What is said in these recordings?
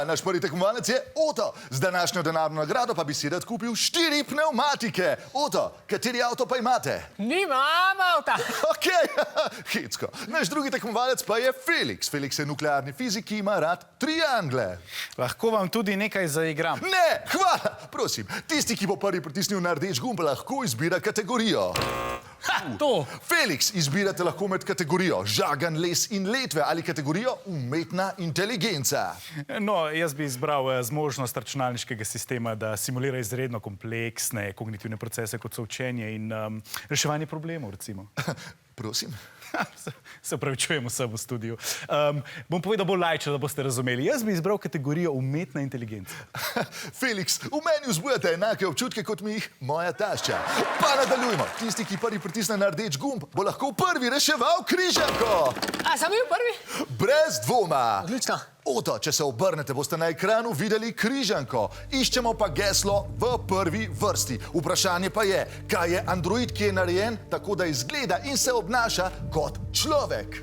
naš prvi tekmovalec je Oto. Z današnjo denarno nagrado pa bi si rad kupil 4 pnevmatike. Oto, kateri avto pa imate? Nimam avta. Okej, hitsko. Naš drugi tekmovalec pa je Felix. Felix je nuklearni fizik, ki ima rad triangle. Lahko vam tudi nekaj zaigram. Ne, hvala, prosim. Tisti, ki bo prvi pritisnil na rdeč gumb, lahko izbira kategorijo. To. Felix, izbirate lahko med kategorijo žagan, les in letve ali kategorijo umetna inteligenca. No, jaz bi izbral zmožnost računalniškega sistema, da simulira izredno kompleksne kognitivne procese, kot so učenje in reševanje problemov, recimo. Prosim? Se opravičujem vsem v studiu. Bom povedal bolj laično, da boste razumeli. Jaz bi izbral kategorijo umetna inteligenca. Felix, v meni vzbujate enake občutke, kot mi jih moja tašča. Pa nadaljujmo. Tisti, ki prvi pritisne na rdeč gumb, bo lahko prvi reševal križanko. A, sem bil prvi? Brez dvoma. Odlično. Oto, če se obrnete, boste na ekranu videli križanko. Iščemo pa geslo v prvi vrsti. Vprašanje pa je, kaj je android, ki je narejen tako, da izgleda in se obnaša kot človek.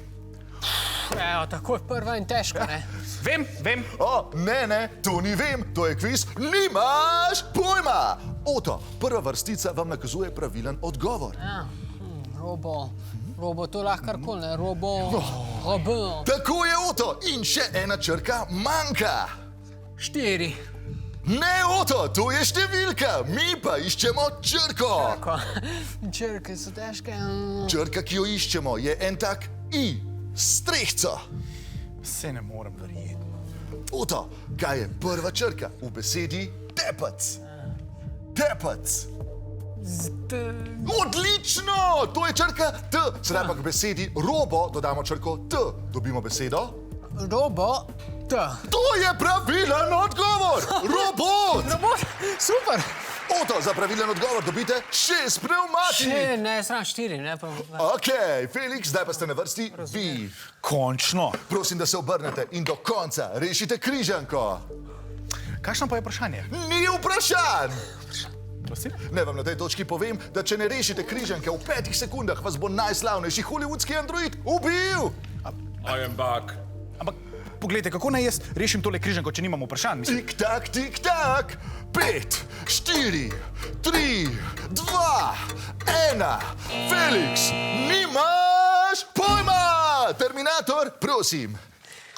Evo, tako je prva in težka, ne? Vem. O, ne, to ni vem, to je kviz. Nimaš pojma! Oto, prva vrstica vam nakazuje pravilen odgovor. Ja, robo, to lahko karkoli, ne? Robo. Tako je, Oto, in še ena črka manjka. 4. Ne, Oto, to je številka, mi pa iščemo črko. Tako, črke so težke. Črka, ki jo iščemo, je en tak I, strehco. Se ne morem verjeti. Oto, kaj je prva črka v besedi tepec? Tepec. Odlično! To je črka T. Sedaj pa k besedi robo dodamo črko T. Dobimo besedo? Robo, T. To je pravilen odgovor! Robot! Robot, super. Oto, za pravilen odgovor dobite 6 pnevmatik. Ne, samo 4, ne pa. Okej, Felix, zdaj pa ste na vrsti vi. Končno. Prosim, da se obrnete in do konca rešite križanko. Kakšno pa je vprašanje? Ni vprašanj! Prosim? Ne vam na tej točki povem, da če ne rešite križanke v 5 sekundah, vas bo najslavnejši hollywoodski android ubil! I am back. Ampak poglejte, kako naj jaz rešim tole križanko, če nimam vprašanj? Mislim, Tik tak, 5, 4, 3, 2, 1. Felix, nimaš pojma! Terminator, prosim.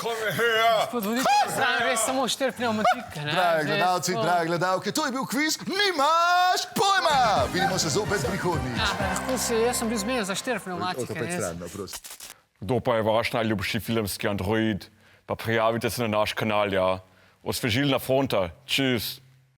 Come here. Podvoditelj, znam res samo 4 pneumatike, ne? Dragi gledalci, drage gledalke, to je bil kviz Nimaš pojma! Vidimo se zopet prihodnjič. Ja, lahko se, jaz sem bil zmenjen za 4 pneumatike, res. prosim. Kdo pa je vaš najljubši filmski android? Pa prijavite se na naš kanal, ja. Osvežilna fronta. Tschüss.